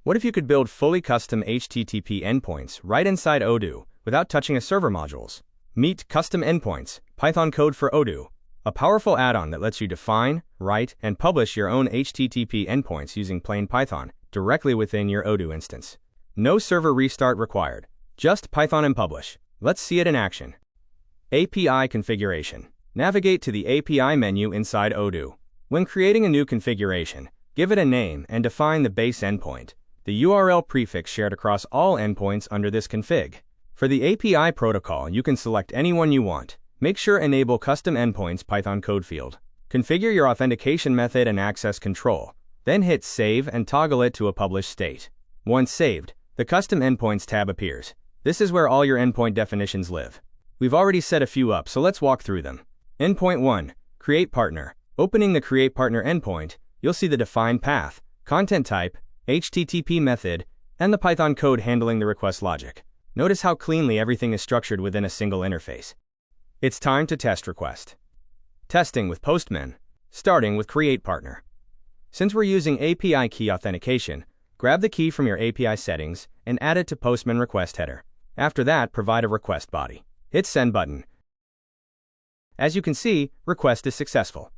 What if you could build fully custom HTTP endpoints right inside Odoo without touching a server modules? Meet Custom Endpoints, Python code for Odoo, a powerful add-on that lets you define, write, and publish your own HTTP endpoints using plain Python directly within your Odoo instance. No server restart required, just Python and publish. Let's see it in action. API configuration. Navigate to the API menu inside Odoo. When creating a new configuration, give it a name and define the base endpoint, the URL prefix shared across all endpoints under this config. For the API protocol, you can select any one you want. Make sure Enable Custom Endpoints Python code field. Configure your authentication method and access control. Then hit Save and toggle it to a published state. Once saved, the Custom Endpoints tab appears. This is where all your endpoint definitions live. We've already set a few up, so let's walk through them. Endpoint 1. Create Partner. Opening the Create Partner endpoint, you'll see the defined path, content type, HTTP method, and the Python code handling the request logic. Notice how cleanly everything is structured within a single interface. It's time to test request. Testing with Postman, starting with Create Partner. Since we're using API key authentication, grab the key from your API settings and add it to Postman request header. After that, provide a request body. Hit Send button. As you can see, request is successful.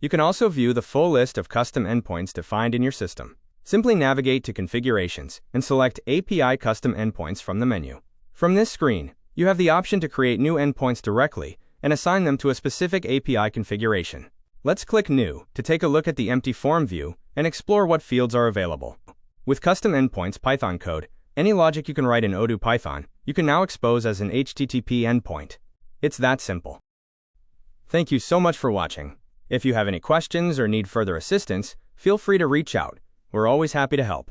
You can also view the full list of custom endpoints defined in your system. Simply navigate to Configurations and select API Custom Endpoints from the menu. From this screen, you have the option to create new endpoints directly and assign them to a specific API configuration. Let's click New to take a look at the empty form view and explore what fields are available. With Custom Endpoints Python code, any logic you can write in Odoo Python, you can now expose as an HTTP endpoint. It's that simple. Thank you so much for watching. If you have any questions or need further assistance, feel free to reach out. We're always happy to help.